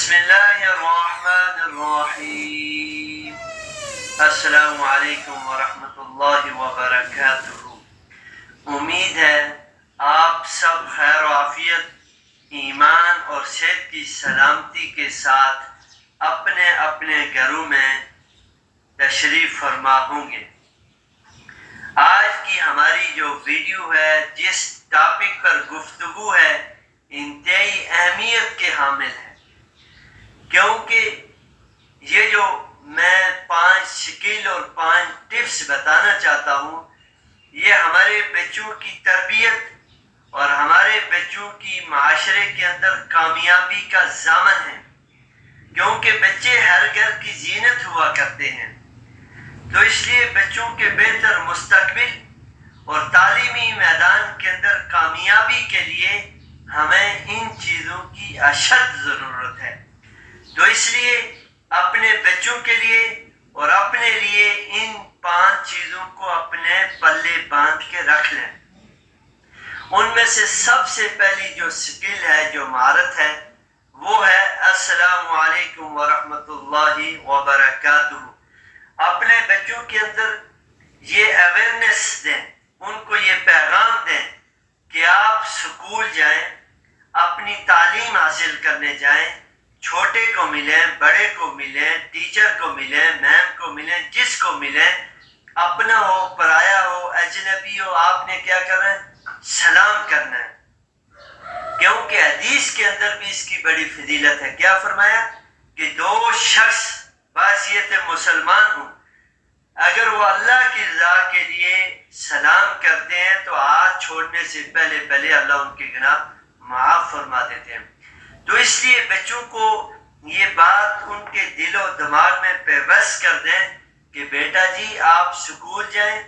بسم اللہ الرحمن الرحیم۔ السلام علیکم ورحمۃ اللہ وبرکاتہ۔ امید ہے آپ سب خیر و عافیت، ایمان اور صحت کی سلامتی کے ساتھ اپنے اپنے گھروں میں تشریف فرما ہوں گے۔ آج کی ہماری جو ویڈیو ہے، جس ٹاپک پر گفتگو ہے، انتہائی اہمیت کے حامل ہے، کیونکہ یہ جو میں 5 اسکل اور 5 ٹپس بتانا چاہتا ہوں، یہ ہمارے بچوں کی تربیت اور ہمارے بچوں کی معاشرے کے اندر کامیابی کا ضامن ہے، کیونکہ بچے ہر گھر کی زینت ہوا کرتے ہیں۔ تو اس لیے بچوں کے بہتر مستقبل اور تعلیمی میدان کے اندر کامیابی کے لیے ہمیں ان چیزوں کی اشد ضرورت ہے۔ تو اس لیے اپنے بچوں کے لیے اور اپنے لیے ان 5 چیزوں کو اپنے پلے باندھ کے رکھ لیں۔ ان میں سے سب سے پہلی جو سکل ہے، جو مہارت ہے، وہ ہے السلام علیکم ورحمۃ اللہ وبرکاتہ۔ اپنے بچوں کے اندر یہ اویئرنیس دیں، ان کو یہ پیغام دیں کہ آپ سکول جائیں، اپنی تعلیم حاصل کرنے جائیں، چھوٹے کو ملیں، بڑے کو ملیں، ٹیچر کو ملیں، میم کو ملیں، جس کو ملیں، اپنا ہو پرایا ہو اجنبی ہو، آپ نے کیا کرنا ہے؟ سلام کرنا ہے۔ کیونکہ حدیث کے اندر بھی اس کی بڑی فضیلت ہے۔ کیا فرمایا کہ 2 شخص بحیثیت مسلمان ہوں، اگر وہ اللہ کی رضا کے لیے سلام کرتے ہیں تو ہاتھ چھوڑنے سے پہلے پہلے اللہ ان کے گناہ معاف فرما دیتے ہیں۔ تو اس لیے بچوں کو یہ بات ان کے دل و دماغ میں پیوست کر دیں کہ بیٹا جی، آپ سکول جائیں،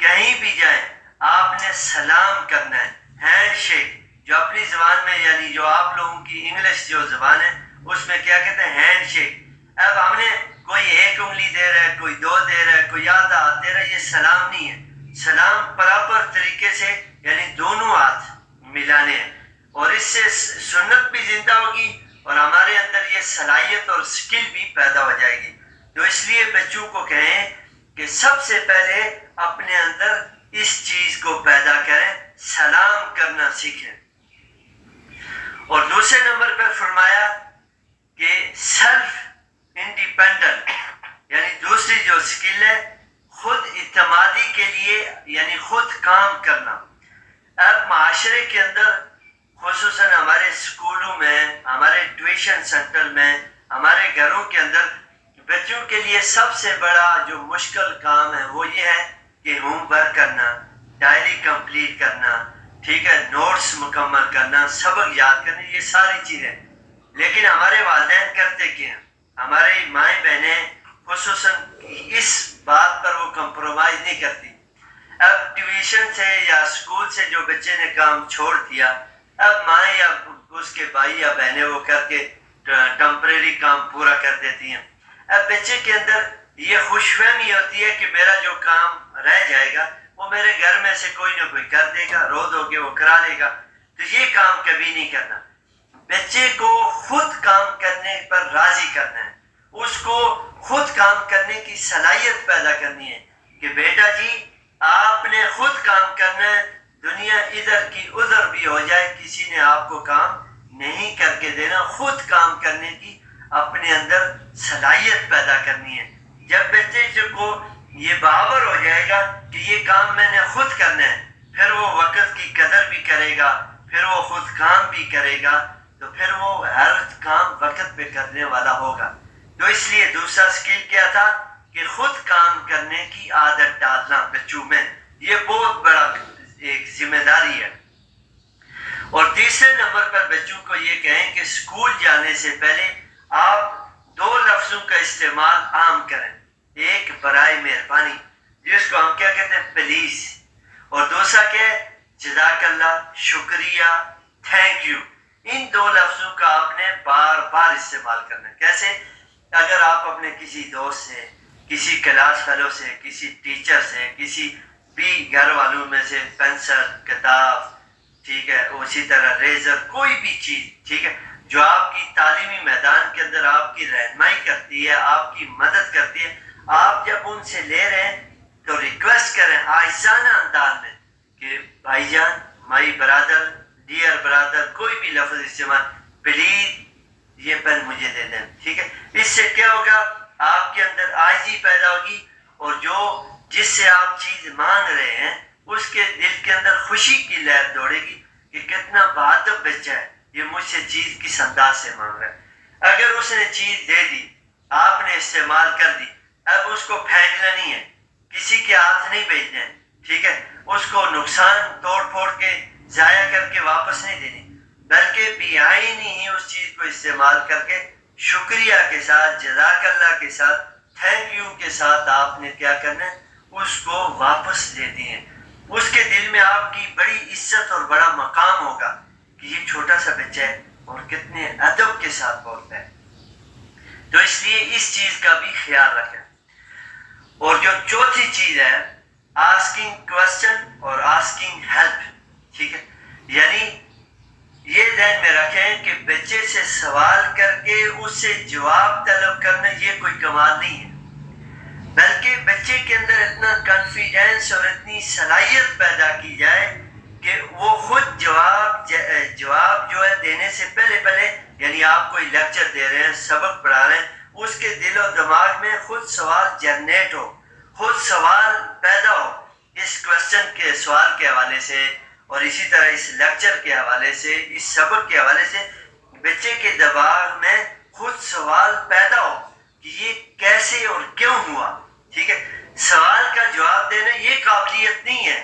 کہیں بھی جائیں، آپ نے سلام کرنا ہے، ہینڈ شیک، جو اپنی زبان میں، یعنی جو آپ لوگوں کی انگلش جو زبان ہے اس میں کیا کہتے ہیں؟ Hand shake. اب ہم نے کوئی 1 انگلی دے رہا ہے، کوئی 2 دے رہا ہے، کوئی آدھا ہاتھ دے رہا ہے، یہ سلام نہیں ہے۔ سلام پراپر طریقے سے، یعنی دونوں ہاتھ ملانے ہیں، اور اس سے سنت بھی زندہ ہوگی اور ہمارے اندر یہ صلاحیت اور سکل بھی پیدا ہو جائے گی۔ تو اس لیے بچوں کو کہیں کہ سب سے پہلے اپنے اندر اس چیز کو پیدا کریں، سلام کرنا سیکھیں۔ اور دوسرے نمبر پر فرمایا کہ سیلف انڈیپینڈنٹ، یعنی دوسری جو سکل ہے، خود اعتمادی کے لیے، یعنی خود کام کرنا۔ اب معاشرے کے اندر، خصوصاً ہمارے اسکولوں میں، ہمارے ٹیوشن سینٹر میں، ہمارے گھروں کے اندر بچوں کے لیے سب سے بڑا جو مشکل کام ہے وہ یہ ہے کہ ہوم ورک کرنا، ڈائری کمپلیٹ کرنا، ٹھیک ہے، نوٹس مکمل کرنا، سبق یاد کرنا، یہ ساری چیزیں۔ لیکن ہمارے والدین کرتے کیا ہیں؟ ہماری مائیں بہنیں خصوصاً اس بات پر وہ کمپرومائز نہیں کرتی۔ اب ٹیوشن سے یا اسکول سے جو بچے نے کام چھوڑ دیا، اب مائیں یا اس کے بھائی یا بہنیں وہ کر کے ٹمپریری کام پورا کر دیتی ہیں۔ اب بچے کے اندر یہ خوش فہمی ہوتی ہے کہ میرا جو کام رہ جائے گا وہ میرے گھر میں سے کوئی نہ کوئی کر دے گا، رو دو کے وہ کرا لے گا، تو یہ کام کبھی نہیں کرنا۔ بچے کو خود کام کرنے پر راضی کرنا ہے، اس کو خود کام کرنے کی صلاحیت پیدا کرنی ہے کہ بیٹا جی، آپ نے خود کام کرنا ہے، دنیا ادھر کی ادھر بھی ہو جائے، کسی نے آپ کو کام نہیں کر کے دینا، خود کام کرنے کی اپنے اندر صلاحیت پیدا کرنی ہے۔ جب بچے کو یہ باور ہو جائے گا کہ یہ کام میں نے خود کرنا ہے، پھر وہ وقت کی قدر بھی کرے گا، پھر وہ خود کام بھی کرے گا، تو پھر وہ ہر کام وقت پہ کرنے والا ہوگا۔ تو اس لیے دوسرا سکل کیا تھا کہ خود کام کرنے کی عادت ڈالنا بچوں میں، یہ بہت بڑا ایک ذمہ داری ہے۔ اور تیسرے نمبر پر بچوں کو یہ کہیں کہ اسکول جانے سے پہلے آپ 2 لفظوں کا استعمال عام کریں۔ ایک برائے مہربانی، جس کو ہم کیا کہتے ہیں؟ پلیز، اور دوسرا کیا ہے؟ جزاک اللہ، شکریہ، تھینک یو۔ ان 2 لفظوں کا آپ نے بار بار استعمال کرنا ہے۔ کیسے؟ اگر آپ اپنے کسی دوست سے، کسی کلاس فیلو سے، کسی ٹیچر سے، کسی بھی گھر والوں میں سے پینسل، کتاب، ٹھیک ہے، اسی طرح ریزر، کوئی بھی چیز، ٹھیک ہے، جو آپ کی تعلیمی میدان کے اندر آپ کی رہنمائی کرتی ہے، آپ کی مدد کرتی ہے، آپ جب ان سے لے رہے ہیں تو ریکویسٹ کریں عاجزانہ انداز میں کہ بھائی جان، مائی برادر، ڈیئر برادر، کوئی بھی لفظ استعمال، پلیز یہ پین مجھے دے دیں، ٹھیک ہے؟ اس سے کیا ہوگا؟ آپ کے اندر عاجزی پیدا ہوگی، اور جس سے آپ چیز مانگ رہے ہیں اس کے دل کے اندر خوشی کی لہر دوڑے گی کہ کتنا بہادر بچہ ہے، یہ مجھ سے چیز کس انداز سے مانگ رہا ہے۔ اگر اس نے چیز دے دی، آپ نے استعمال کر دی، اب اس کو پھینکنا نہیں ہے، کسی کے ہاتھ نہیں بھیجنا ہے، ٹھیک ہے؟ اس کو نقصان توڑ پھوڑ کے ضائع کر کے واپس نہیں دینی، بلکہ بیعینی ہی اس چیز کو استعمال کر کے شکریہ کے ساتھ، جزاک اللہ کے ساتھ، تھینک یو کے ساتھ آپ نے کیا کرنا ہے؟ اس کو واپس دے دیے۔ اس کے دل میں آپ کی بڑی عزت اور بڑا مقام ہوگا کہ یہ چھوٹا سا بچہ ہے اور کتنے ادب کے ساتھ بولتا ہے۔ تو اس لیے اس چیز کا بھی خیال رکھیں۔ اور جو چوتھی چیز ہے، آسکنگ کوسچن اور آسکنگ ہیلپ، ٹھیک ہے؟ یعنی یہ ذہن میں رکھیں کہ بچے سے سوال کر کے اس سے جواب طلب کرنا یہ کوئی کمال نہیں ہے، بلکہ بچے کے اندر اتنا کانفیڈینس اور اتنی صلاحیت پیدا کی جائے کہ وہ خود جواب جو ہے دینے سے پہلے یعنی آپ کوئی لیکچر دے رہے ہیں، سبق پڑھا رہے ہیں، اس کے دل و دماغ میں خود سوال جنریٹ ہو، خود سوال پیدا ہو، اس کوسچن کے سوال کے حوالے سے، اور اسی طرح اس لیکچر کے حوالے سے، اس سبق کے حوالے سے بچے کے دماغ میں خود سوال پیدا ہو کہ یہ کیسے اور کیوں ہوا، ٹھیک ہے؟ سوال کا جواب دینا یہ قابلیت نہیں ہے،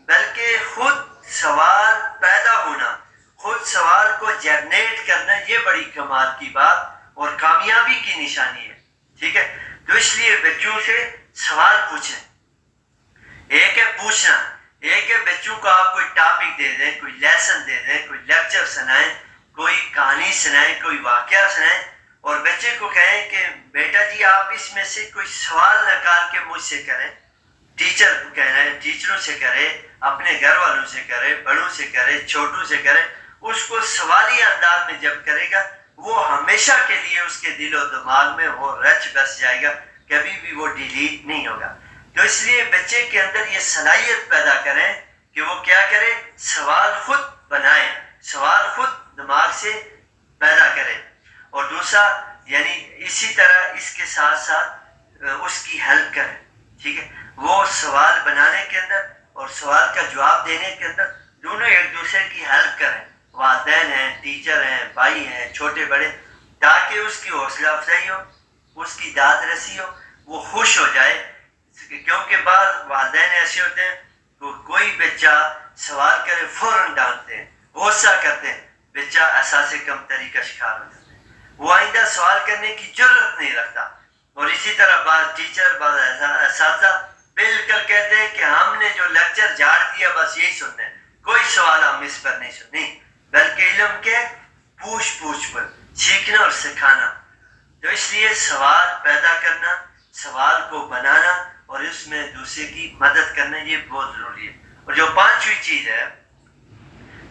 بلکہ خود سوال پیدا ہونا، خود سوال کو جنریٹ کرنا یہ بڑی کمال کی بات اور کامیابی کی نشانی ہے، ٹھیک ہے؟ تو اس لیے بچوں سے سوال پوچھیں۔ ایک ہے پوچھنا، ایک ہے بچوں کو آپ کوئی ٹاپک دے دیں، کوئی لیسن دے دیں، کوئی لیکچر سنائیں، کوئی کہانی سنائیں، کوئی واقعہ سنائیں، اور بچے کو کہیں کہ بیٹا جی آپ اس میں سے کوئی سوال نکال کے مجھ سے کریں۔ ٹیچر کو کہنا ہے، ٹیچروں سے کرے، اپنے گھر والوں سے کرے، بڑوں سے کرے، چھوٹوں سے کرے، اس کو سوالی انداز میں جب کرے گا وہ ہمیشہ کے لیے اس کے دل و دماغ میں وہ رچ بس جائے گا، کبھی بھی وہ ڈیلیٹ نہیں ہوگا۔ تو اس لیے بچے کے اندر یہ صلاحیت پیدا کریں کہ وہ کیا کرے؟ سوال خود بنائے، سوال خود دماغ سے پیدا کرے۔ اور دوسرا یعنی اسی طرح اس کے ساتھ ساتھ اس کی ہیلپ کریں، ٹھیک ہے؟ وہ سوال بنانے کے اندر اور سوال کا جواب دینے کے اندر دونوں ایک دوسرے کی ہیلپ کریں، والدین ہیں، ٹیچر ہیں، بھائی ہیں، چھوٹے بڑے، تاکہ اس کی حوصلہ افزائی ہو، اس کی داد رسی ہو، وہ خوش ہو جائے۔ کیونکہ بعض والدین ایسے ہوتے ہیں کہ کوئی بچہ سوال کرے فوراً ڈانٹتے ہیں، غصہ کرتے ہیں، بچہ احساس کمتری کا شکار ہو جاتا ہے، وہ آئندہ سوال کرنے کی جرت نہیں رکھتا۔ اور اسی طرح بعض ٹیچر، بعض اساتذہ بالکل کہتے ہیں کہ ہم نے جو لیکچر جھاڑ دیا بس یہی سننا ہے، کوئی سوال ہم اس پر نہیں سنیں، بلکہ علم کے پوچھ پر سیکھنا اور سکھانا۔ تو اس لیے سوال پیدا کرنا، سوال کو بنانا اور اس میں دوسرے کی مدد کرنا یہ بہت ضروری ہے۔ اور جو پانچویں چیز ہے،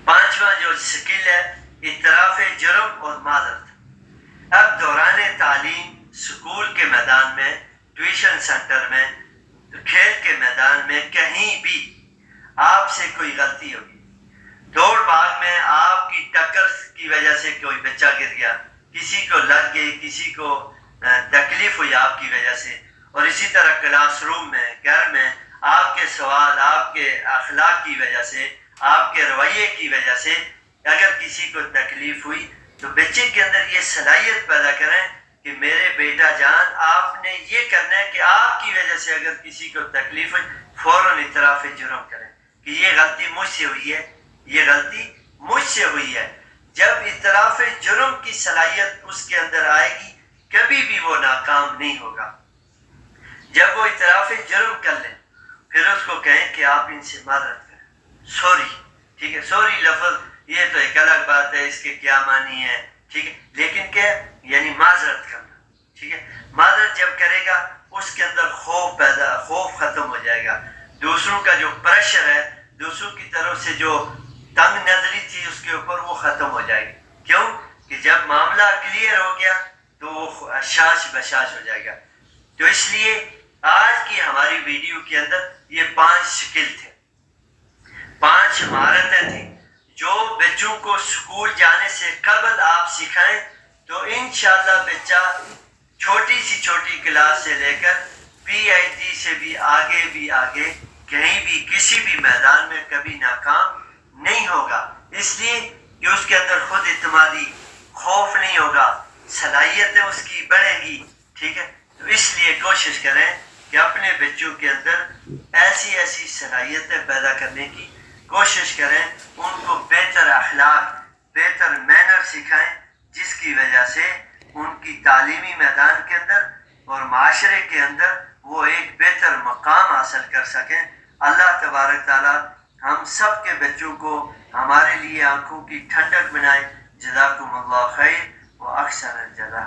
پانچواں جو سکل ہے، اعتراف جرم اور معذرت۔ اب دوران تعلیم، اسکول کے میدان میں، ٹیوشن سینٹر میں، کھیل کے میدان میں، کہیں بھی آپ سے کوئی غلطی ہوگی، دوڑ بھاگ میں آپ کی ٹکر کی وجہ سے کوئی بچہ گر گیا، کسی کو لگ گئی، کسی کو تکلیف ہوئی آپ کی وجہ سے، اور اسی طرح کلاس روم میں، گھر میں آپ کے سوال، آپ کے اخلاق کی وجہ سے، آپ کے رویے کی وجہ سے اگر کسی کو تکلیف ہوئی تو بچے کے اندر یہ صلاحیت پیدا کریں کہ میرے بیٹا جان آپ نے یہ کرنا ہے کہ آپ کی وجہ سے اگر کسی کو تکلیف ہوئی فوراً اعتراف جرم کریں کہ یہ غلطی مجھ سے ہوئی ہے، یہ غلطی مجھ سے ہوئی ہے۔ جب اعتراف جرم کی صلاحیت اس کے اندر آئے گی کبھی بھی وہ ناکام نہیں ہوگا۔ جب وہ اعتراف جرم کر لیں پھر اس کو کہیں کہ آپ ان سے معذرت کریں، سوری، ٹھیک ہے؟ سوری لفظ یہ تو ایک الگ بات ہے، اس کے کیا معنی ہے، ٹھیک ہے؟ لیکن کیا یعنی معذرت کرنا، ٹھیک ہے؟ معذرت جب کرے گا اس کے اندر خوف ختم ہو جائے گا، دوسروں کا جو پریشر ہے، دوسروں کی طرف سے جو تنگ نظری تھی اس کے اوپر وہ ختم ہو جائے گی۔ کیوں کہ کہ جب معاملہ کلیئر ہو گیا تو وہ شاش بشاش ہو جائے گا. تو اس لیے آج کی ہماری ویڈیو کے اندر یہ 5 سکل تھے، 5 مہارتیں تھیں جو بچوں کو اسکول جانے سے قبل آپ سکھائیں تو انشاءاللہ بچہ چھوٹی کلاس سے لے کر PhD سے بھی آگے کہیں بھی کسی بھی میدان میں کبھی ناکام نہیں ہوگا. اس لیے کہ اس کے اندر خود اعتمادی، خوف نہیں ہوگا، صلاحیتیں اس کی بڑھیں گی. ٹھیک ہے، تو اس لیے کوشش کریں کہ اپنے بچوں کے اندر ایسی صلاحیتیں پیدا کرنے کی کوشش کریں، ان کو بہتر اخلاق، بہتر مینر سکھائیں، جس کی وجہ سے ان کی تعلیمی میدان کے اندر اور معاشرے کے اندر وہ ایک بہتر مقام حاصل کر سکیں. اللہ تبارک تعالی ہم سب کے بچوں کو ہمارے لیے آنکھوں کی ٹھنڈک بنائے. جزاکم اللہ خیر و احسن الجزا.